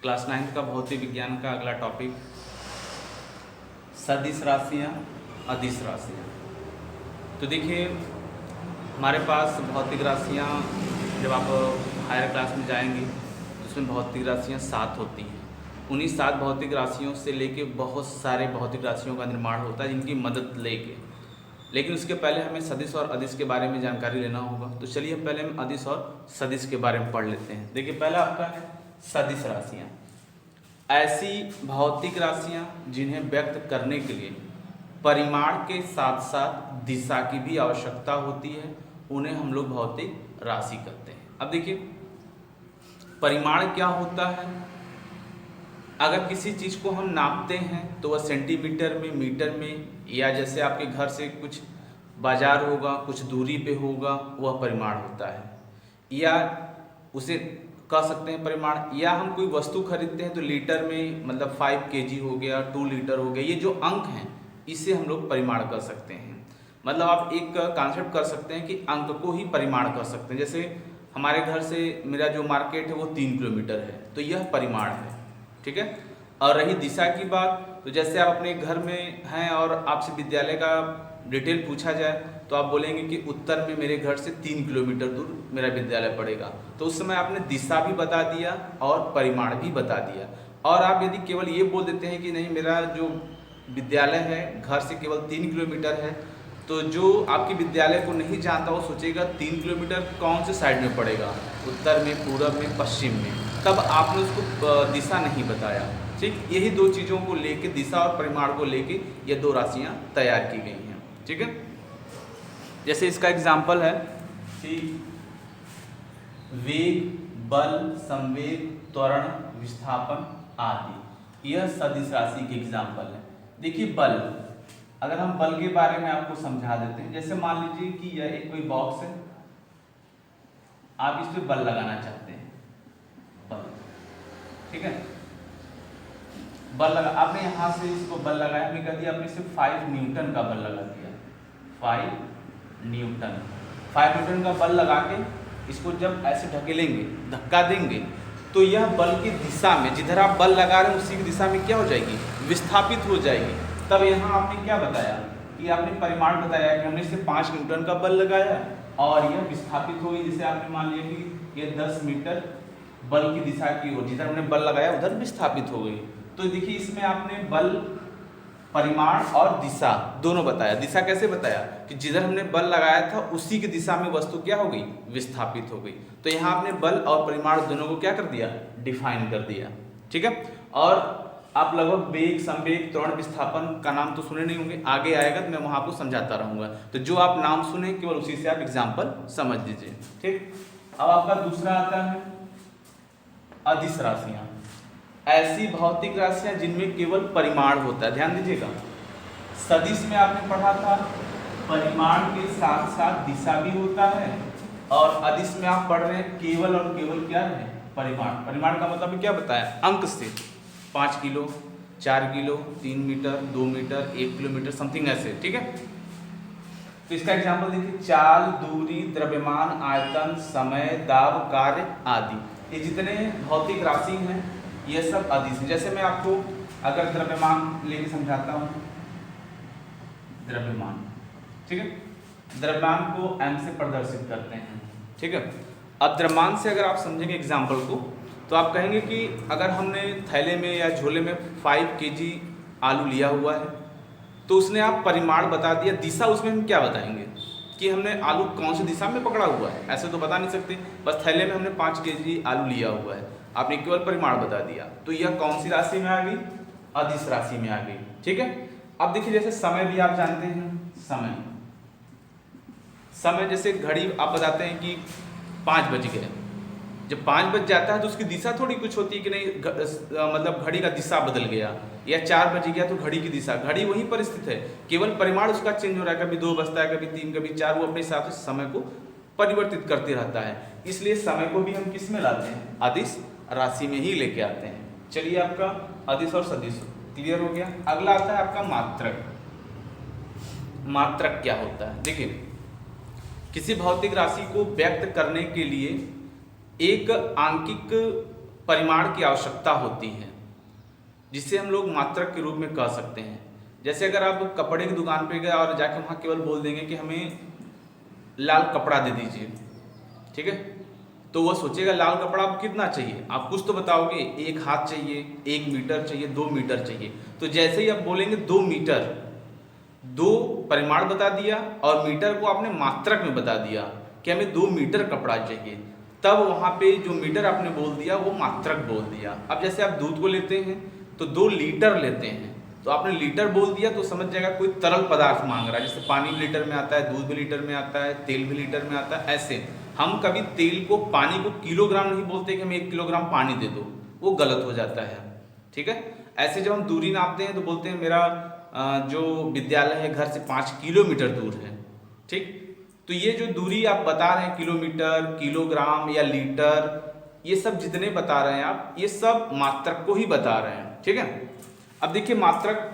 Class 9 का भौतिक विज्ञान का अगला टॉपिक सदिश राशियाँ, अदिश राशियाँ। तो देखिए हमारे पास भौतिक राशियाँ जब आप हायर क्लास में जाएंगे तो उसमें भौतिक राशियाँ 7 होती हैं। उन्हीं 7 भौतिक राशियों से लेके बहुत सारे भौतिक राशियों का निर्माण होता है जिनकी मदद लेके, लेकिन उसके पहले हमें सदिश और अदिश के बारे में जानकारी लेना होगा। तो चलिए पहले हम अदिश और सदिश के बारे में पढ़ लेते हैं। देखिए पहला आपका है सदिश राशियाँ। ऐसी भौतिक राशियाँ जिन्हें व्यक्त करने के लिए परिमाण के साथ साथ दिशा की भी आवश्यकता होती है, उन्हें हम लोग भौतिक राशि कहते हैं। अब देखिए परिमाण क्या होता है। अगर किसी चीज़ को हम नापते हैं तो वह सेंटीमीटर में, मीटर में, या जैसे आपके घर से कुछ बाजार होगा, कुछ दूरी पे होगा, वह परिमाण होता है। या उसे कह सकते हैं परिमाण। या हम कोई वस्तु खरीदते हैं तो लीटर में, मतलब 5 kg हो गया, 2 लीटर हो गया, ये जो अंक हैं इसे हम लोग परिमाण कर सकते हैं। मतलब आप एक कॉन्सेप्ट कर सकते हैं कि अंक को ही परिमाण कर सकते हैं। जैसे हमारे घर से मेरा जो मार्केट है वो 3 किलोमीटर है, तो यह परिमाण है, ठीक है। और रही दिशा की बात, तो जैसे आप अपने घर में हैं और आपसे विद्यालय का डिटेल पूछा जाए तो आप बोलेंगे कि उत्तर में मेरे घर से 3 किलोमीटर दूर मेरा विद्यालय पड़ेगा। तो उस समय आपने दिशा भी बता दिया और परिमाण भी बता दिया। और आप यदि केवल ये बोल देते हैं कि नहीं मेरा जो विद्यालय है घर से केवल 3 किलोमीटर है, तो जो आपके विद्यालय को नहीं जानता वो सोचेगा 3 किलोमीटर कौन से साइड में पड़ेगा, उत्तर में, पूरब में, पश्चिम में। तब आपने उसको दिशा नहीं बताया, ठीक। यही दो चीज़ों को लेके, दिशा और परिमाण को लेके ये 2 राशियाँ तैयार की गई हैं, ठीक है। जैसे इसका एग्जाम्पल है कि वेग, बल, संवेग, त्वरण, विस्थापन आदि, यह सदिश राशि के एग्जाम्पल है। देखिए बल, अगर हम बल के बारे में आपको समझा देते हैं। जैसे मान लीजिए कि यह एक कोई बॉक्स है, आप इस पे बल लगाना चाहते हैं, बल, ठीक है। बल लगा, आपने यहाँ से इसको बल लगाया, हमने कह दिया आपने सिर्फ 5 न्यूटन का बल लगा दिया, 5 न्यूटन का बल लगा के इसको जब ऐसे ढकेलेंगे, धक्का देंगे, तो यह बल की दिशा में, जिधर आप बल लगा रहे हैं उसी की दिशा में क्या हो जाएगी, विस्थापित हो जाएगी। तब यहाँ आपने क्या बताया कि आपने परिमाण बताया कि हमने सिर्फ 5 न्यूटन का बल लगाया और यह विस्थापित होगी। जैसे आपने मान लिया कि यह 10 मीटर बल की दिशा की ओर, जिधर हमने बल लगाया उधर विस्थापित हो गई। तो देखिए इसमें आपने बल, परिमाण और दिशा दोनों बताया। दिशा कैसे बताया कि जिधर हमने बल लगाया था उसी की दिशा में वस्तु क्या हो गई, विस्थापित हो गई। तो यहाँ आपने बल और परिमाण दोनों को क्या कर दिया, डिफाइन कर दिया, ठीक है। और आप लगभग वेग, संवेग, त्वरण, विस्थापन का नाम तो सुने नहीं होंगे, आगे आएगा तो मैं वहाँ आपको समझाता रहूँगा। तो जो आप नाम सुने केवल उसी से आप एग्जाम्पल समझ लीजिए, ठीक। अब आपका दूसरा आता है अदिश राशियाँ। ऐसी भौतिक राशियाँ जिनमें केवल परिमाण होता है। ध्यान दीजिएगा, सदिश में आपने पढ़ा था परिमाण के साथ साथ दिशा भी होता है, और अदिश में आप पढ़ रहे हैं केवल और केवल क्या है, परिमाण। परिमाण का मतलब क्या बताया, अंक से 5 kilo, 4 kilo, 3 metre, 2 metre, 1 kilometre, something ऐसे, ठीक है। तो इसका एग्जाम्पल देखिए, चाल, दूरी, द्रव्यमान, आयतन, समय, दाब, कार्य आदि, ये जितने भौतिक राशि हैं ये सब अदिश है। जैसे मैं आपको अगर द्रव्यमान लेके समझाता हूँ, द्रव्यमान, ठीक है। द्रव्यमान को m से प्रदर्शित करते हैं, ठीक है। अब द्रव्यमान से अगर आप समझेंगे एग्जाम्पल को, तो आप कहेंगे कि अगर हमने थैले में या झोले में 5 kg आलू लिया हुआ है, तो उसने आप परिमाण बता दिया, दिशा उसमें हम क्या बताएंगे कि हमने आलू कौन सी दिशा में पकड़ा हुआ है, ऐसे तो बता नहीं सकते। बस थैले में हमने 5 kg आलू लिया हुआ है, आपने केवल परिमाण बता दिया, तो यह कौन सी राशि में आ गई, अदिश राशि में आ गई, ठीक है। अब देखिए जैसे समय भी आप जानते हैं, समय जैसे घड़ी आप बताते हैं कि 5 बज गए, जब 5 बज जाता है तो उसकी दिशा थोड़ी कुछ होती है कि नहीं, मतलब घड़ी का दिशा बदल गया, या 4 बज गया तो घड़ी की दिशा, घड़ी वहीं पर स्थित है, केवल परिमाण उसका चेंज हो रहा है, कभी 2 बजता है, कभी 3, कभी 4, वो अपने हिसाब से समय को परिवर्तित करते रहता है। इसलिए समय को भी हम किस में लाते हैं, अदिश राशि में ही लेके आते हैं। चलिए आपका अदिश और सदिश क्लियर हो गया। अगला आता है आपका मात्रक। मात्रक क्या होता है, देखिए किसी भौतिक राशि को व्यक्त करने के लिए एक आंकिक परिमाण की आवश्यकता होती है, जिसे हम लोग मात्रक के रूप में कह सकते हैं। जैसे अगर आप कपड़े की दुकान पे गए और जाके वहाँ केवल बोल देंगे कि हमें लाल कपड़ा दे दीजिए, ठीक है, तो वह सोचेगा लाल कपड़ा आपको कितना चाहिए, आप कुछ तो बताओगे, 1 हाथ चाहिए, 1 मीटर चाहिए, 2 मीटर चाहिए। तो जैसे ही आप बोलेंगे 2 मीटर, 2 परिमाण बता दिया और मीटर को आपने मात्रक में बता दिया कि हमें 2 मीटर कपड़ा चाहिए, तब वहाँ पे जो मीटर आपने बोल दिया वो मात्रक बोल दिया। अब जैसे आप दूध को लेते हैं तो 2 लीटर लेते हैं, तो आपने लीटर बोल दिया तो समझ जाएगा कोई तरल पदार्थ मांग रहा है, जैसे पानी भी लीटर में आता है, दूध भी लीटर में आता है, तेल भी लीटर में आता है। ऐसे हम कभी तेल को, पानी को किलोग्राम नहीं बोलते कि हमें 1 किलोग्राम पानी दे दो, वो गलत हो जाता है, ठीक है। ऐसे जब हम दूरी नापते हैं तो बोलते हैं मेरा जो विद्यालय है घर से 5 किलोमीटर दूर है, ठीक। तो ये जो दूरी आप बता रहे हैं, किलोमीटर, किलोग्राम या लीटर, ये सब जितने बता रहे हैं आप, ये सब मात्रक को ही बता रहे हैं, ठीक है। अब देखिए मात्रक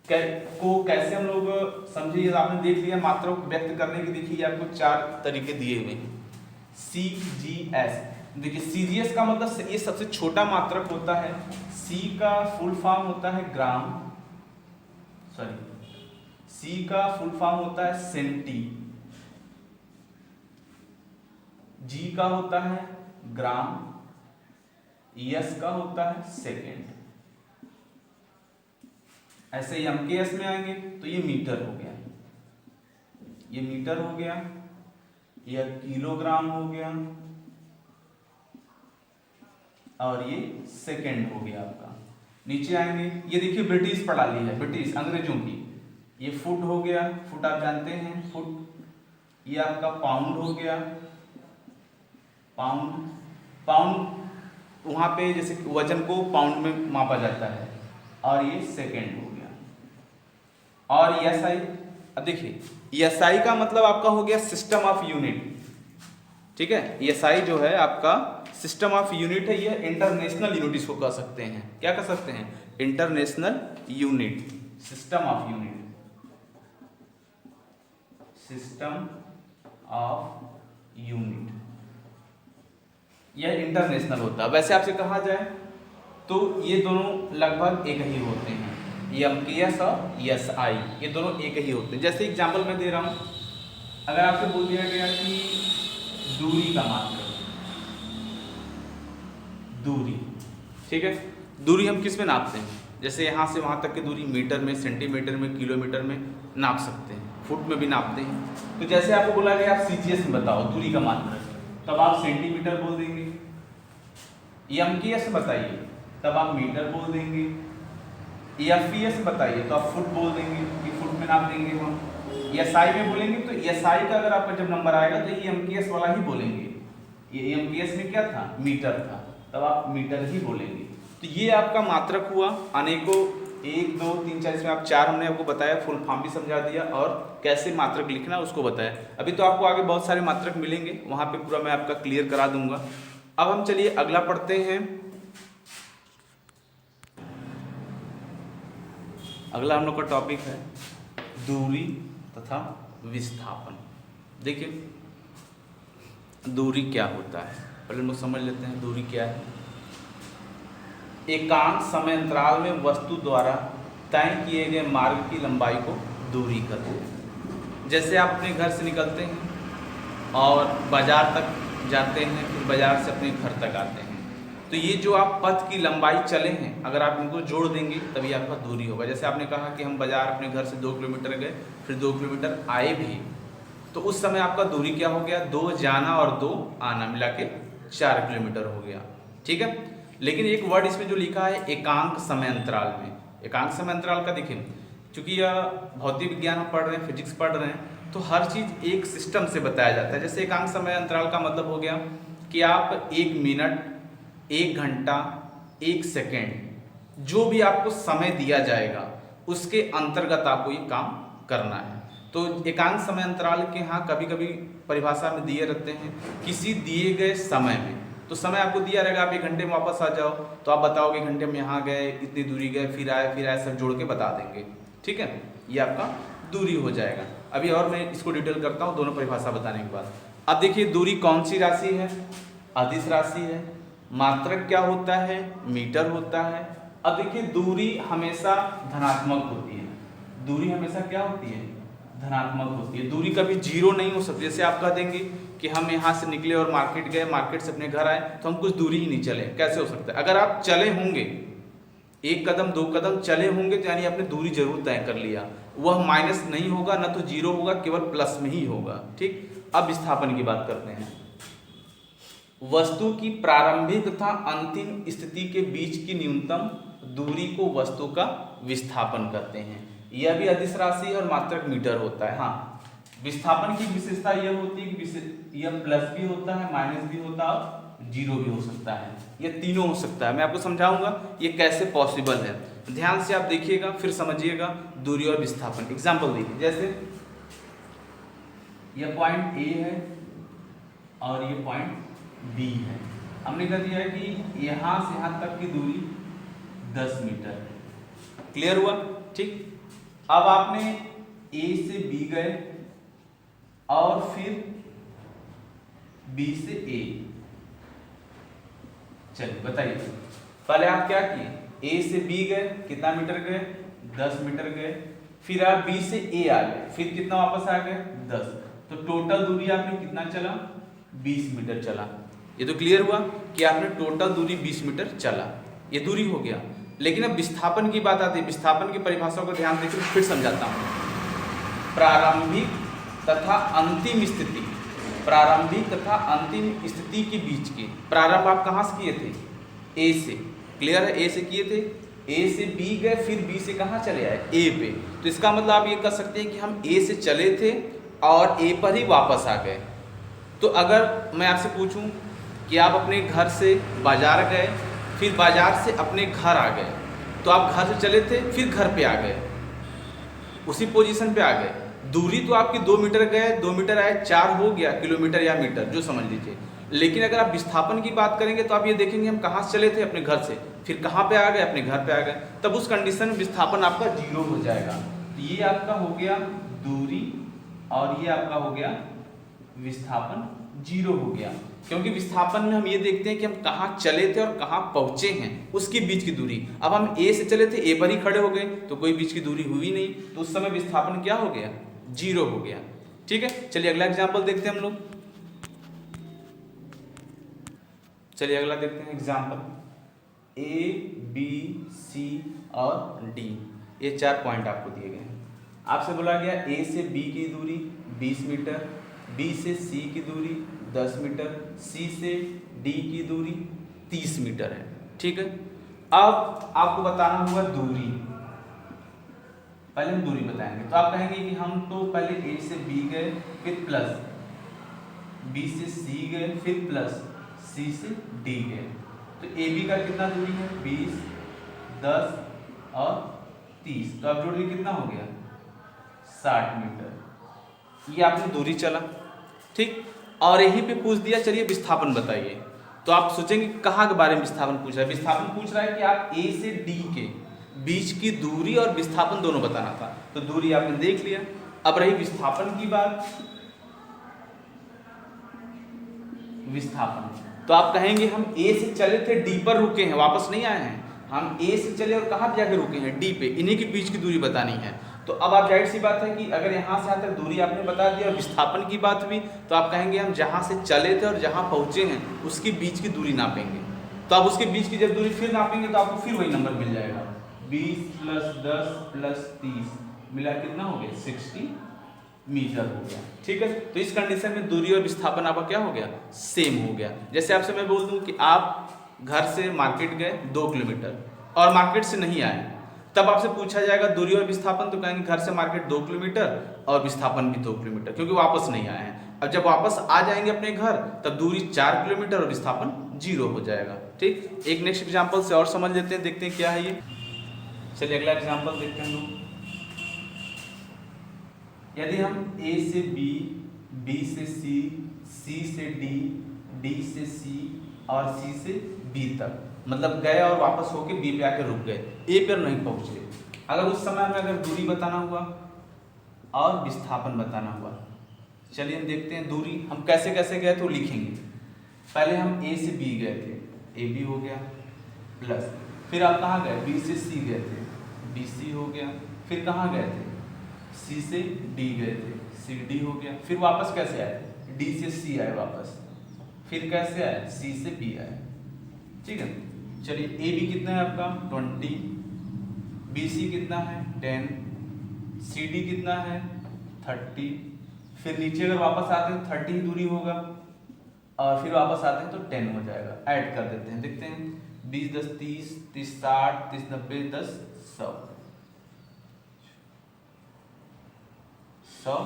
को कैसे हम लोग समझिए, आपने देख लिया मात्रक को व्यक्त करने की, देखिए आपको 4 तरीके दिए हुए हैं। CGS, देखिए CGS का मतलब ये सबसे छोटा मात्रक होता है। C का फुल फॉर्म होता है ग्राम, C का फुल फॉर्म होता है सेंटी, G का होता है ग्राम, S का होता है सेकेंड। ऐसे ही MKS में आएंगे तो ये मीटर हो गया, ये मीटर हो गया, यह किलोग्राम हो गया और ये सेकेंड हो गया आपका। नीचे आएंगे, ये देखिए ब्रिटिश प्रणाली है, ब्रिटिश अंग्रेजों की, ये फुट हो गया, फुट आप जानते हैं, फुट। ये आपका पाउंड हो गया, पाउंड, पाउंड वहाँ पे जैसे वजन को पाउंड में मापा जाता है, और ये सेकेंड हो गया। और SI, अब देखिए SI का मतलब आपका हो गया सिस्टम ऑफ यूनिट, ठीक है। SI जो है आपका सिस्टम ऑफ यूनिट है, ये इंटरनेशनल यूनिट इसको कह सकते हैं। क्या कह सकते हैं? International unit, system of unit, system of unit, यह इंटरनेशनल होता है। वैसे आपसे कहा जाए तो ये दोनों लगभग एक ही होते हैं, ये MKS और SI, ये दोनों एक ही होते हैं। जैसे एग्जांपल मैं दे रहा हूँ, अगर आपसे बोल दिया गया कि दूरी का मात्रक, दूरी, ठीक है, दूरी हम किस में नापते हैं? जैसे यहाँ से वहाँ तक की दूरी मीटर में, सेंटीमीटर में, किलोमीटर में नाप सकते हैं, फुट में भी नापते हैं। तो जैसे आपको बोला गया आप CGS में बताओ दूरी का मात्रक, तब आप सेंटीमीटर बोल देंगे। MKS बताइए तब आप मीटर बोल देंगे। FES बताइए तो आप फुट बोल देंगे कि फुट में नाप देंगे हम। SI में बोलेंगे तो SI का अगर आपका जब नंबर आएगा तो ये MKS वाला ही बोलेंगे। ये MKS में क्या था? मीटर था, तब आप मीटर ही बोलेंगे। तो ये आपका मात्रक हुआ अनेकों, 1 2 3 4, इसमें आप 4 हमने आपको बताया, फुल फॉर्म भी समझा दिया और कैसे मात्रक लिखना उसको बताया। अभी तो आपको आगे बहुत सारे मात्रक मिलेंगे, वहाँ पे पूरा मैं आपका क्लियर करा दूंगा। अब हम चलिए अगला पढ़ते हैं। अगला हम लोग का टॉपिक है दूरी तथा विस्थापन। देखिए दूरी क्या होता है, पहले हम लोग समझ लेते हैं दूरी क्या है। एकांक समय अंतराल में वस्तु द्वारा तय किए गए मार्ग की लंबाई को दूरी कहते हैं। जैसे आप अपने घर से निकलते हैं और बाजार तक जाते हैं, फिर बाजार से अपने घर तक आते हैं, तो ये जो आप पथ की लंबाई चले हैं, अगर आप इनको जोड़ देंगे तभी आपका दूरी होगा। जैसे आपने कहा कि हम बाजार अपने घर से 2 किलोमीटर गए, फिर 2 किलोमीटर आए भी, तो उस समय आपका दूरी क्या हो गया? 2 जाना और 2 आना मिला के 4 किलोमीटर हो गया, ठीक है। लेकिन एक वर्ड इसमें जो लिखा है एकांक समय अंतराल में, एकांक समय अंतराल का देखिए, चूंकि यह भौतिक विज्ञान हम पढ़ रहे हैं, फिजिक्स पढ़ रहे हैं, तो हर चीज़ एक सिस्टम से बताया जाता है। जैसे एकांक समय अंतराल का मतलब हो गया कि आप 1 मिनट, 1 घंटा, 1 सेकेंड, जो भी आपको समय दिया जाएगा उसके अंतर्गत आपको ये काम करना है। तो एकांक समय अंतराल के यहाँ कभी कभी परिभाषा में दिए रहते हैं किसी दिए गए समय में, तो समय आपको दिया रहेगा, आप 1 घंटे में वापस आ जाओ, तो आप बताओगे 1 घंटे में यहाँ गए, इतनी दूरी गए, फिर आए, सब जोड़ के बता देंगे, ठीक है। ये आपका दूरी हो जाएगा। अभी और मैं इसको डिटेल करता हूँ दोनों परिभाषा बताने के बाद। अब देखिए दूरी कौन सी राशि है? अदिश राशि है, मात्रक क्या होता है, मीटर होता है। अब देखिए दूरी हमेशा धनात्मक होती है, दूरी हमेशा क्या होती है, धनात्मक होती है। दूरी कभी जीरो नहीं हो सकती। जैसे आप कह देंगे कि हम यहाँ से निकले और मार्केट गए, मार्केट से अपने घर आए, तो हम कुछ दूरी ही नहीं चले, कैसे हो सकता है। अगर आप चले होंगे, एक कदम दो कदम चले होंगे, तो यानी आपने दूरी जरूर तय कर लिया। वह माइनस नहीं होगा, ना तो जीरो होगा, केवल प्लस में ही होगा। ठीक, अब विस्थापन की बात करते हैं। वस्तु की प्रारंभिक तथा अंतिम स्थिति के बीच की न्यूनतम दूरी को वस्तु का विस्थापन कहते हैं। यह भी अदिश राशि और मात्रक मीटर होता है। हाँ, विस्थापन की विशेषता यह होती है कि यह प्लस भी होता है, माइनस भी होता है और जीरो भी हो सकता है। यह तीनों हो सकता है। मैं आपको समझाऊंगा ये कैसे पॉसिबल है। ध्यान से आप देखिएगा, फिर समझिएगा दूरी और विस्थापन। एग्जाम्पल देखिए, जैसे यह पॉइंट ए है और ये पॉइंट बी है। हमने कह दिया है कि यहां से यहां तक की दूरी 10 मीटर है। क्लियर हुआ? ठीक, अब आपने ए से बी गए और फिर बी से ए। चलिए बताइए, पहले आप क्या किए, ए से बी गए, कितना मीटर गए, 10 मीटर गए। फिर आप बी से ए आ गए, फिर कितना वापस आ गए, 10। तो टोटल दूरी आपने कितना चला, 20 मीटर चला। ये तो क्लियर हुआ कि आपने टोटल दूरी 20 मीटर चला, ये दूरी हो गया। लेकिन अब विस्थापन की बात आती है। विस्थापन की परिभाषा को ध्यान देकर फिर समझाता हूं। प्रारंभिक तथा अंतिम स्थिति, प्रारंभिक तथा अंतिम स्थिति के बीच के, प्रारंभ आप कहां से किए थे, ए से। क्लियर है, ए से किए थे, ए से बी गए, फिर बी से कहां चले आए, ए पे। तो इसका मतलब आप ये कह सकते हैं कि हम ए से चले थे और ए पर ही वापस आ गए। तो अगर मैं आपसे पूछूं कि आप अपने घर से बाजार गए, फिर बाजार से अपने घर आ गए, तो आप घर से चले थे, फिर घर पे आ गए, उसी पोजीशन पे आ गए। दूरी तो आपकी 2 मीटर गए, 2 मीटर आए, 4 हो गया, किलोमीटर या मीटर जो समझ लीजिए। लेकिन अगर आप विस्थापन की बात करेंगे तो आप ये देखेंगे हम कहाँ से चले थे, अपने घर से, फिर कहाँ पे आ गए, अपने घर पे आ गए। तब उस कंडीशन में विस्थापन आपका जीरो हो जाएगा। तो ये आपका हो गया दूरी और ये आपका हो गया विस्थापन, जीरो हो गया। क्योंकि विस्थापन में हम ये देखते हैं कि हम कहाँ चले थे और कहाँ पहुंचे हैं, उसकी बीच की दूरी। अब हम ए से चले थे, ए पर ही खड़े हो गए, तो कोई बीच की दूरी हुई नहीं, तो उस समय विस्थापन क्या हो गया, जीरो हो गया। ठीक है, चलिए अगला एग्जाम्पल देखते हैं हम लोग। चलिए अगला देखते हैं एग्जाम्पल। ए बी सी और डी, ये 4 पॉइंट आपको दिए गए हैं। आपसे बोला गया ए से बी की दूरी 20 मीटर, बी से सी की दूरी 10 मीटर, सी से डी की दूरी 30 मीटर है। ठीक है, अब आपको बताना होगा दूरी। पहले हम दूरी बताएंगे, तो आप कहेंगे कि हम तो पहले ए से बी गए, फिर प्लस बी से सी गए, फिर प्लस सी से डी गए। तो ए बी का कितना दूरी है, 20, 10 और 30, तो अब जोड़ के कितना हो गया, 60 मीटर। ये आपने दूरी चला। ठीक, और यहीं पे पूछ दिया चलिए विस्थापन बताइए। तो आप सोचेंगे कहाँ के बारे में विस्थापन पूछ रहा है। विस्थापन पूछ रहा है कि आप ए से डी के बीच की दूरी और विस्थापन दोनों बताना था। तो दूरी आपने देख लिया। अब रही विस्थापन की बात, विस्थापन तो आप कहेंगे हम ए से चले थे, डी पर रुके हैं, वापस नहीं आए हैं। हम ए से चले और कहाँ जाके रुके हैं, डी पे, इन्हीं के बीच की दूरी बतानी है। तो अब आप जाहिर सी बात है कि अगर यहाँ से यहाँ तक दूरी आपने बता दी और विस्थापन की बात हुई, तो आप कहेंगे हम जहाँ से चले थे और जहाँ पहुँचे हैं उसके बीच की दूरी नापेंगे। तो आप उसके बीच की जब दूरी फिर नापेंगे तो आपको फिर वही नंबर मिल जाएगा, 20 + 10 + 30 मिला कितना हो गया, 60 मीटर हो गया। ठीक है, तो इस कंडीशन में दूरी और विस्थापन आपका क्या हो गया, सेम हो गया। जैसे आपसे मैं बोल दूं कि आप घर से मार्केट गए 2 किलोमीटर और मार्केट से नहीं आए, तब आपसे पूछा जाएगा दूरी और विस्थापन, तो कहेंगे घर से मार्केट 2 किलोमीटर और विस्थापन भी 2 किलोमीटर, क्योंकि वापस नहीं आए हैं। अब जब वापस आ जाएंगे अपने घर तब दूरी 4 किलोमीटर और विस्थापन 0 हो जाएगा। ठीक, एक नेक्स्ट एग्जाम्पल से और समझ लेते हैं, देखते हैं क्या है ये। चलिए अगला एग्जाम्पल देखते हैं लोग। यदि हम ए से बी, बी से सी, सी से डी, डी से सी और सी से बी तक, मतलब गए और वापस होके बी पे आके रुक गए, ए पर नहीं पहुंचे, अगर उस समय हमें अगर दूरी बताना हुआ और विस्थापन बताना हुआ, चलिए हम देखते हैं दूरी हम कैसे कैसे गए तो लिखेंगे। पहले हम ए से बी गए थे, ए बी हो गया, प्लस फिर आप कहाँ गए, बी से सी गए थे, बी सी हो गया, फिर कहाँ गए थे, सी से डी गए थे, सी डी हो गया, फिर वापस कैसे आए, डी से सी आए वापस, फिर कैसे आए, सी से बी आए। ठीक है, चलिए ए बी कितना है आपका 20, बी सी कितना है 10, सी डी कितना है 30, फिर नीचे अगर वापस आते हैं 30 ही दूरी होगा, और फिर वापस आते हैं तो 10 हो जाएगा। ऐड कर देते हैं, देखते हैं 20 10 30, 30 60, 30 90, 10 100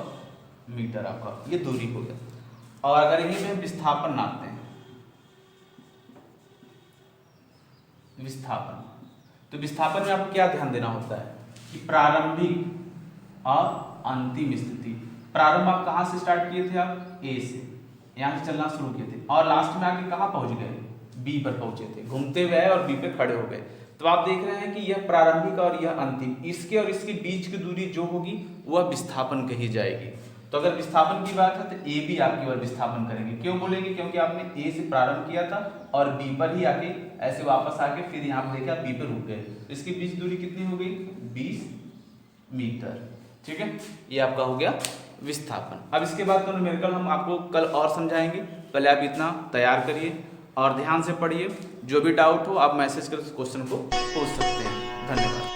मीटर आपका ये दूरी हो गया। और अगर यहीं पे विस्थापन नापते हैं, विस्थापन, तो विस्थापन में आपको क्या ध्यान देना होता है कि प्रारंभिक और अंतिम स्थिति। प्रारंभ आप कहाँ से स्टार्ट किए थे, आप ए से यहाँ से चलना शुरू किए थे, और लास्ट में आके कहाँ पहुँच गए, बी पर पहुँचे थे, घूमते हुए और बी पे खड़े हो गए। तो आप देख रहे हैं कि यह प्रारंभिक और यह अंतिम, इसके और इसके बीच की दूरी जो होगी वह विस्थापन कही जाएगी। तो अगर विस्थापन की बात है तो ए बी आपकी ओर विस्थापन करेंगे। क्यों बोलेंगे, क्योंकि आपने ए से प्रारंभ किया था और बी पर ही आके ऐसे वापस आके फिर यहाँ पे देखा बी पर रुक गए, इसकी बीच दूरी कितनी हो गई 20 मीटर। ठीक है, ये आपका हो गया विस्थापन। अब इसके बाद तो न्यूमेरिकल हम आपको कल और समझाएंगे, पहले आप इतना तैयार करिए और ध्यान से पढ़िए। जो भी डाउट हो आप मैसेज कर क्वेश्चन को पूछ सकते हैं। धन्यवाद।